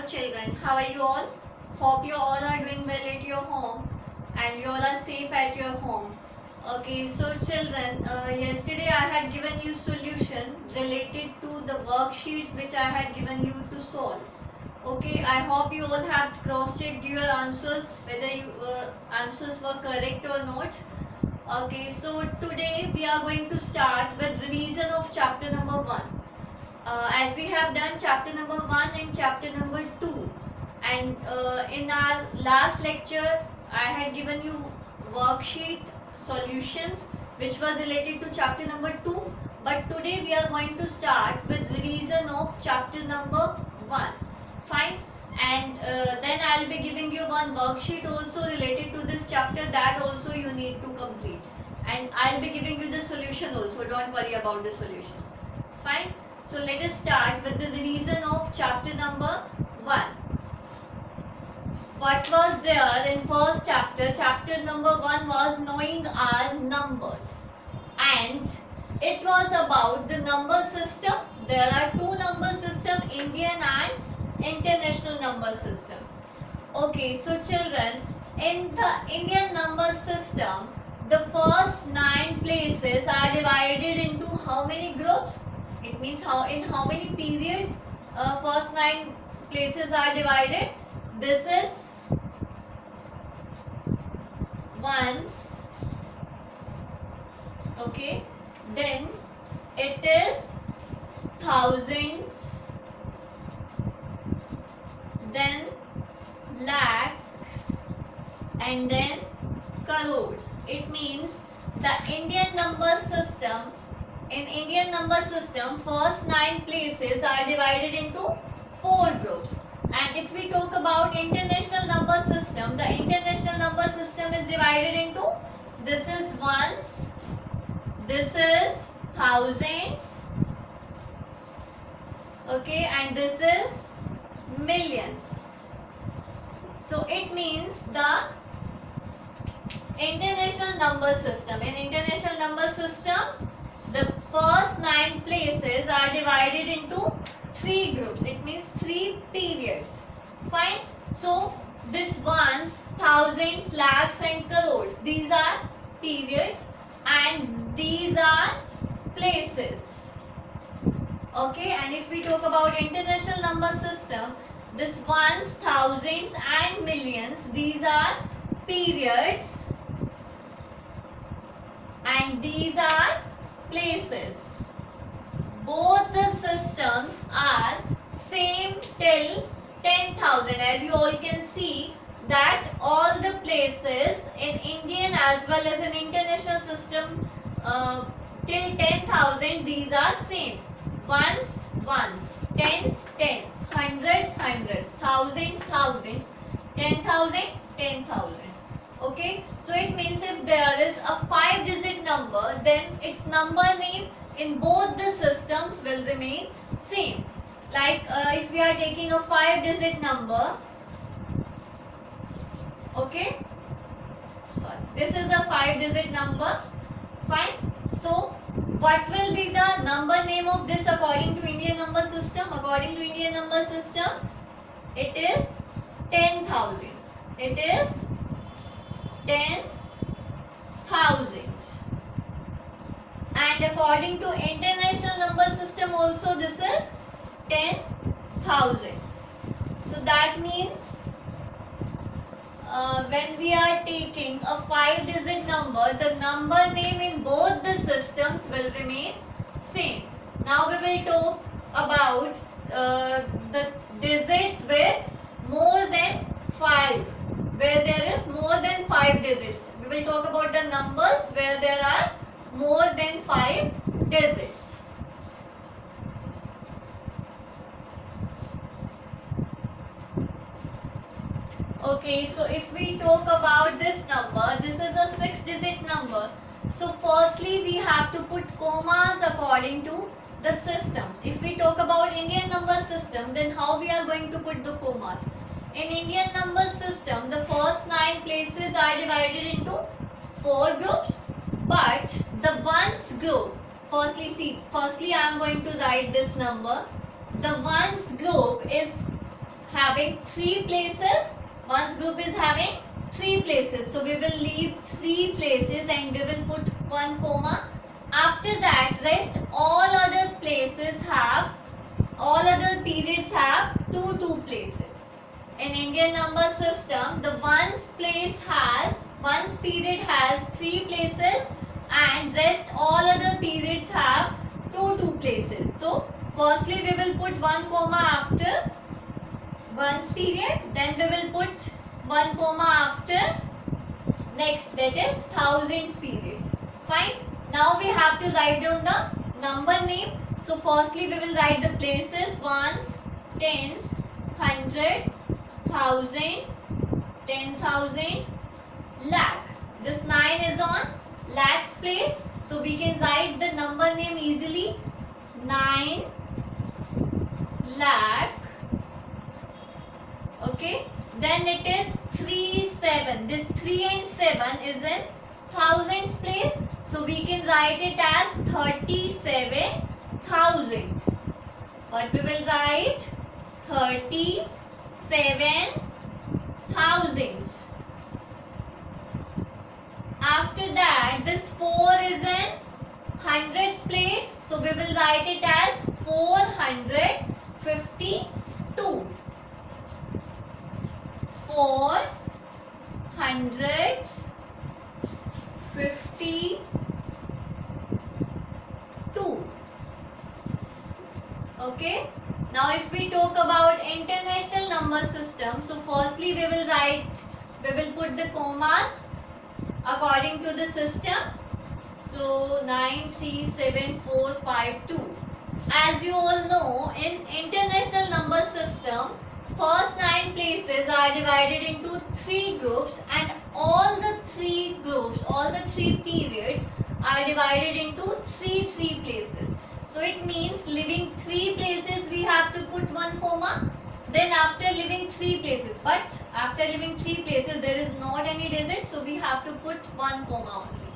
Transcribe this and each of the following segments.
children, how are you all? Hope you all are doing well at your home and you all are safe at your home. Okay, so children, yesterday I had given you solution related to the worksheets which I had given you to solve. Okay, I hope you all have cross-checked your answers, whether you answers were correct or not. Okay, so today we are going to start with revision of chapter number 1. As we have done chapter number 1 and chapter number 2, and in our last lecture I had given you worksheet solutions which were related to chapter number 2, but today we are going to start with revision of chapter number 1. Fine. And then I will be giving you one worksheet also related to this chapter, that also you need to complete, and I will be giving you the solution also, don't worry about the solutions. Fine. So let us start with the revision of chapter number 1. What was there in first chapter? Chapter number 1 was knowing our numbers, and it was about the number system. There are two number system, Indian and international number system. Okay, so children, in the Indian number system, the first 9 places are divided into how many groups? It means in how many periods first 9 places are divided. This is ones. Okay, then it is thousands, then lakhs, and then crores. It means the Indian number system. In Indian number system, first 9 places are divided into 4 groups. And if we talk about international number system, the international number system is divided into, this is ones, this is thousands, okay, and this is millions. So it means the international number system. In international number system, the first 9 places are divided into 3 groups. It means 3 periods. Fine. So this ones, thousands, lakhs and crores, these are periods and these are places. Okay, and if we talk about international number system, this ones, thousands and millions, these are periods and these are places. Both the systems are same till 10,000. As you all can see that all the places in Indian as well as in international system till 10,000, these are same. Ones, ones, tens, tens, hundreds, hundreds, thousands, thousands, 10,000, 10,000. Okay, so it means if there is a 5-digit number, then its number name in both the systems will remain same. Like if we are taking a 5-digit number, okay, sorry, this is a 5-digit number. Fine. So what will be the number name of this according to Indian number system? According to Indian number system, it is 10,000. It is 10,000. And according to international number system also, this is 10,000. So that means when we are taking a 5-digit number, the number name in both the systems will remain same. Now we will talk about the digits with more than 5, where there is more than 5 digits. We will talk about the numbers where there are more than 5 digits. Okay, so if we talk about this number, this is a 6-digit number. So firstly we have to put commas according to the systems. If we talk about Indian number system, then how we are going to put the commas? In Indian number system, the first 9 places are divided into 4 groups, but the ones group, firstly I am going to write this number. The ones group is having 3 places. One group is having 3 places. So we will leave 3 places and we will put 1 comma. After that, rest all other places have, all other periods have 2 places. In Indian number system, the ones period has 3 places and rest all other periods have 2 places. So firstly we will put 1 comma after ones period, then we will put 1 comma after next, that is thousands periods. Fine. Now we have to write down the number name. So firstly we will write the places: ones, tens, hundred, thousand, 10,000, lakh. This 9 is on lakhs place, so we can write the number name easily: 9 lakh. Okay, then it is 3, 7. This 3 and 7 is in thousands place, so we can write it as 37,000. What we will write? 37,000. After that, this 4 is in hundreds place, so we will write it as 452. 452. Okay. Now if we talk about international number system, so firstly we will put the commas according to the system. So 9, 3, 7, 4, 5, 2. As you all know, in international number system, first 9 places are divided into 3 groups and all the 3 groups, all the 3 periods are divided into 3 places. So it means leaving 3 places we have to put 1 comma. Then after leaving 3 places, but after leaving 3 places there is not any digit, so we have to put 1 comma only.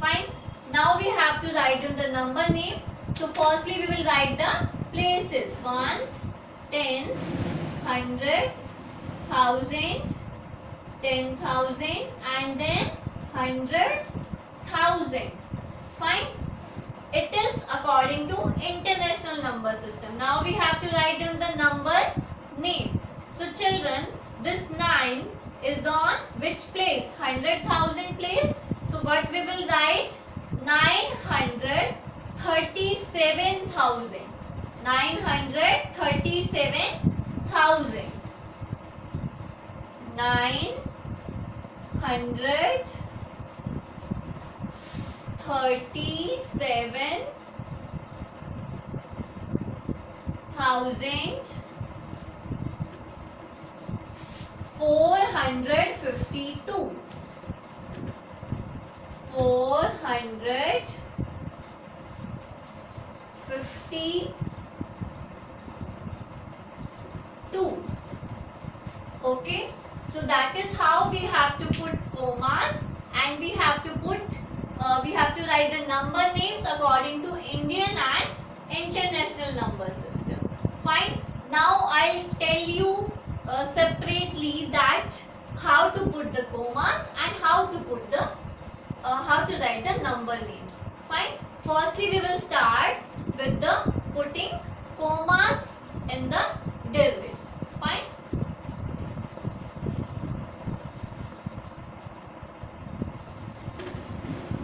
Fine. Now we have to write down the number name. So firstly we will write the places: ones, tens, hundred, thousand, 10,000, and then 100,000. Fine. It is according to international number system. Now we have to write down the number name. So children, this 9 is on which place? 100,000 place. So what we will write? 937,000. 937,000. 937,000 452. 452. Okay, so that is how we have to put commas and we have to write the number names according to Indian and international number system. Fine. Now I'll tell you separately that how to put the commas and how to write the number names. Fine. Firstly we will start with the putting commas in the digits. Fine.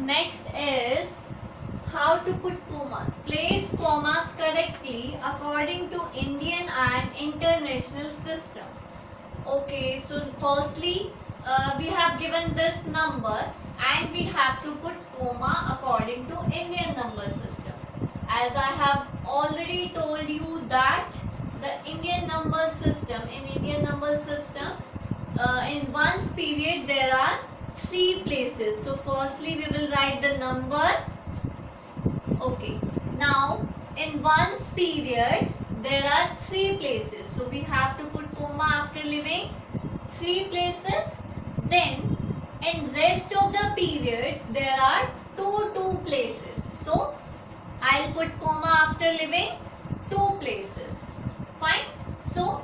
Next is how to put commas. Place commas correctly according to Indian and international system. Okay, so firstly we have given this number and we have to put comma according to Indian number system. As I have already told you that the Indian number system, in ones period there are 3 places. So firstly we will write the number. Okay, now in ones period there are 3 places, so we have to put comma after leaving 3 places. Then in rest of the periods there are 2 places, so I'll put comma after leaving 2 places. Fine. So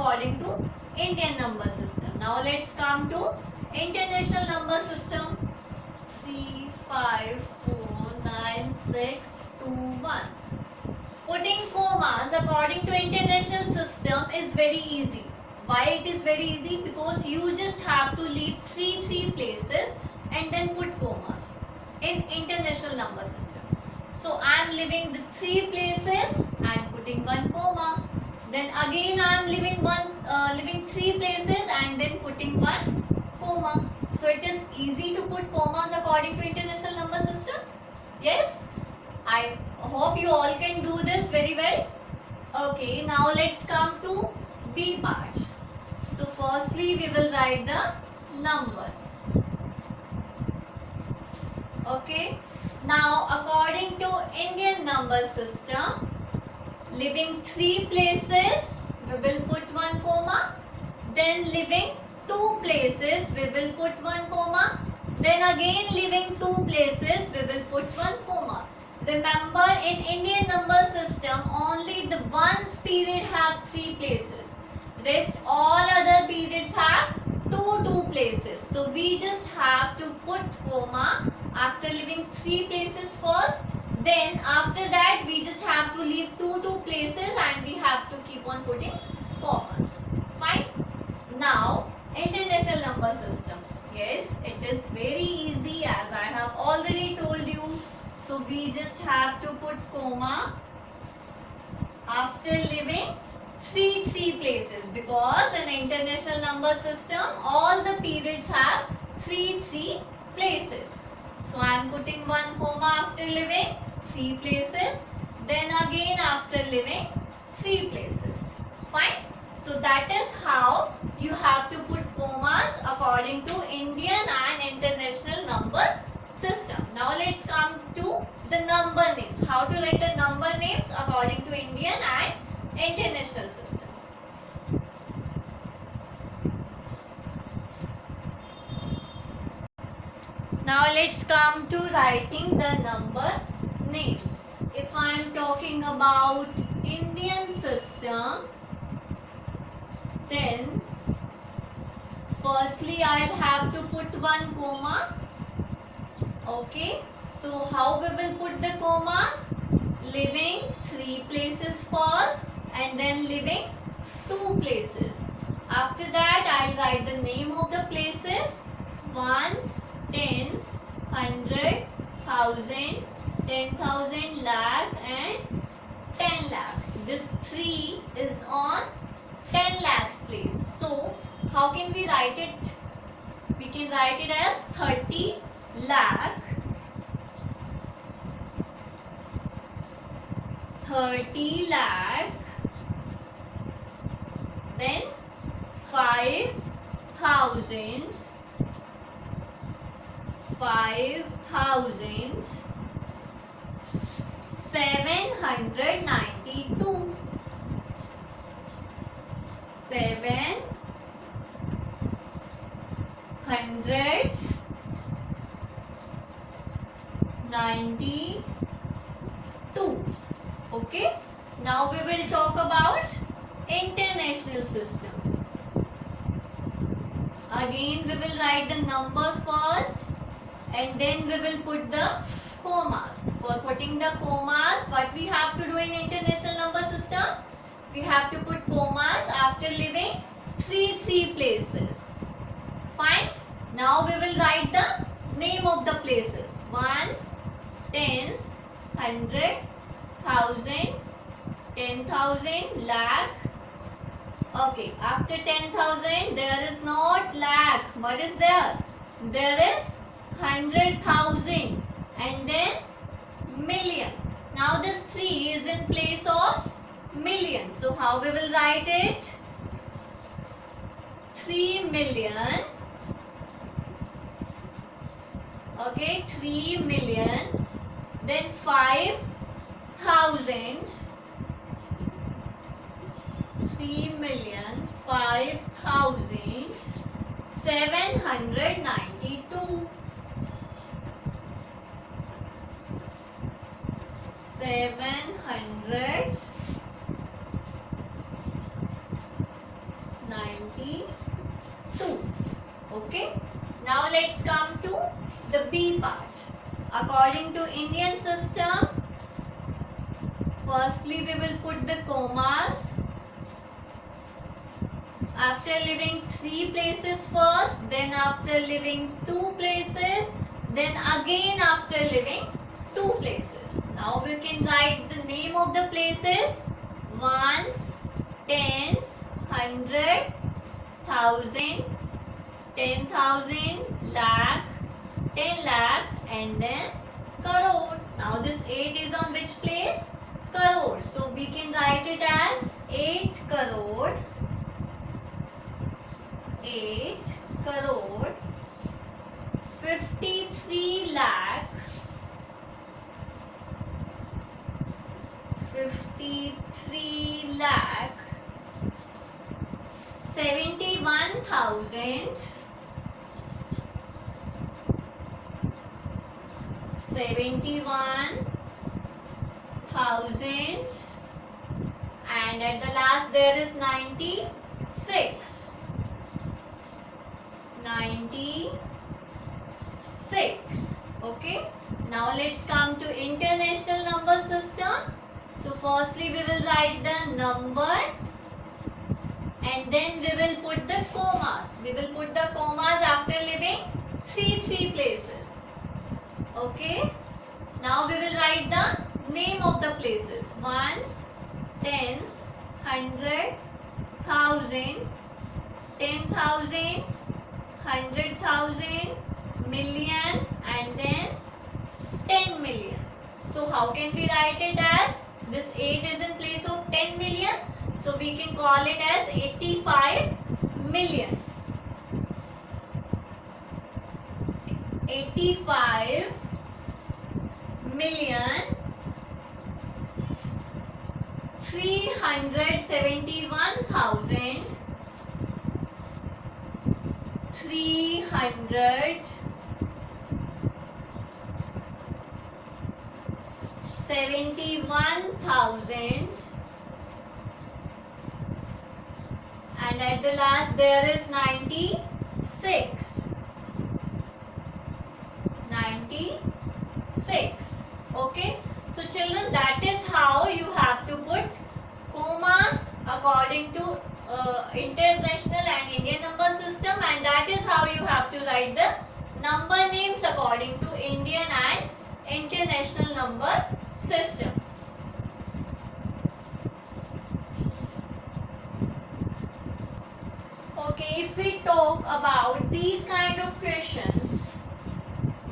according to Indian number system. Now let's come to international number system. 3, 5, 4, 9, 6, 2, 1. Putting commas according to international system is very easy. Why it is very easy? Because you just have to leave three places and then put commas in international number system. So I am leaving the 3 places and putting 1 comma. Then again I am leaving 3 places and then putting 1 comma. So it is easy to put commas according to international number system. Yes, I hope you all can do this very well. Okay, now let's come to B part. So firstly we will write the number. Okay, now according to Indian number system, leaving 3 places we will put 1 comma, then leaving 2 places we will put 1 comma, then again leaving 2 places we will put 1 comma. Remember, in Indian number system only the ones period have 3 places, rest all other periods have 2 places. So we just have to put comma after leaving 3 places first, then after that we just have to leave 2 places and we have to keep on putting commas. Fine. Now international number system. Yes, it is very easy as I have already told you. So we just have to put comma after leaving 3 places, because in international number system all the periods have 3 places. So I am putting 1 comma after leaving 3 places, then again after leaving 3 places. Fine. So that is how you have to put commas according to Indian and international number system. Now let's come to the number names. How to write the number names according to Indian and international system. Now let's come to writing the number names. If I am talking about Indian system, then firstly I'll have to put 1 comma. Okay, so how we will put the commas? Leaving 3 places first and then leaving 2 places. After that I'll write the name of the places: ones, tens, 100, 1000, 10,000, lakh and 10 lakh. This 3 is on 10 lakhs place. So how can we write it? We can write it as 30 lakh, 30 lakh, then 5,000, 5,000, 792, 792. Okay, now we will talk about international system. Again we will write the number first and then we will put the commas. For putting the commas, what we have to do in international number system? We have to put commas after leaving 3 places. Fine. Now we will write the name of the places: ones, tens, 100, 1000, 10,000, lakh. Okay, after 10,000 there is not lakh. What is there? There is 100,000 and then million. Now this 3 is in place of million. So how we will write it? 3 million. Okay, 3 million. Then 5,000. 3,05,792. 792. 22. Okay. Now let's come to the B part. According to Indian system, firstly we will put the commas. After leaving 3 places first, then after leaving 2 places, then again after leaving 2 places. Now we can write the name of the places: ones, tens, 100, 1000, 10,000, lakh, 10 lakh, and then crore. Now this 8 is on which place? Crore. So we can write it as 8 crore. 8 crore 53 lakh 53 lakh 71,000 71,000, and at the last there is 96. 96. Okay. Now let's come to international number system. So firstly we will write the number and then we will put the commas. We will put the commas after leaving 3 places. Okay. Now we will write the name of the places: ones, tens, 100, 1000, 10,000, 100,000, million, and then 10 million. So how can we write it as? This 8 is in place of 10 million. So we can call it as 85 million. 85 million 371,000 371,000, and at the last there is 96. 96. Okay. So children, that is how you have to put commas according to international and Indian number system, and that is how you have to write the number names according to Indian and international number system. Okay, if we talk about these kind of questions,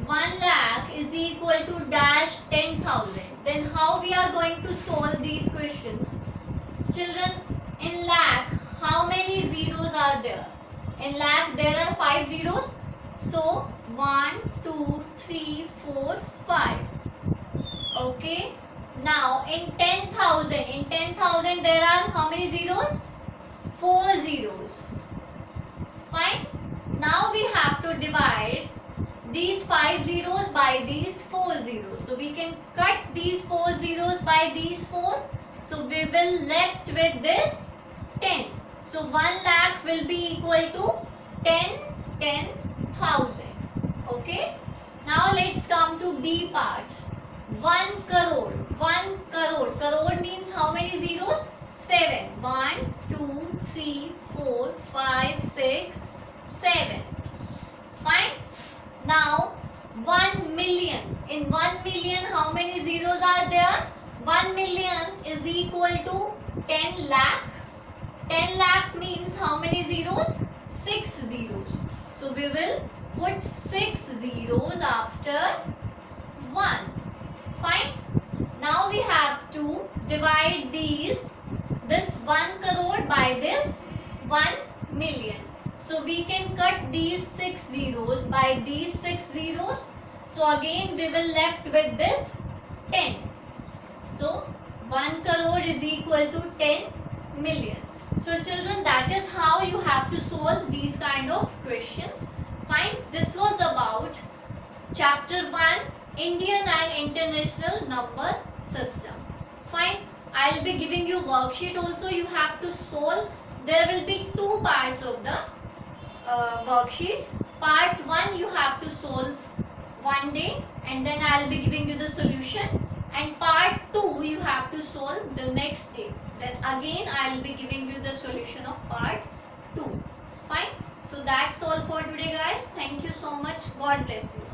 1 lakh is equal to dash 10,000, then how we are going to solve these questions? Children, in lakh, how many zeros are there? In lakh there are 5 zeros. So 1, 2, 3, 4, 5. Okay. Now in 10,000 there are how many zeros? 4 zeros. Fine. Now we have to divide these 5 zeros by these 4 zeros. So we can cut these 4 zeros by these 4. So we will left with this 10. So 1 lakh will be equal to 10,000. Okay. Now let's come to B part. 1 crore. 1 crore. Crore means how many zeros? 7. 1, 2, 3, 4, 5, 6, 7. Fine. Now 1 million. In 1 million how many zeros are there? 1 million is equal to 10 lakh. 10 lakh means how many zeros? 6 zeros. So we will put 6 zeros after 1. Fine. Now we have to divide this 1 crore by this 1 million. So we can cut these 6 zeros by these 6 zeros. So again we will left with this 10. So 1 crore is equal to 10 million. So children, that is how you have to solve these kind of questions. Fine. This was about chapter 1, Indian and International Number System. Fine. I will be giving you worksheet also. You have to solve there will be two parts of the worksheets. Part 1 you have to solve one day, and then I'll be giving you the solution, and part 2 you have to solve the next day. Then again I'll be giving you the solution of part 2. Fine. So that's all for today, guys. Thank you so much. God bless you.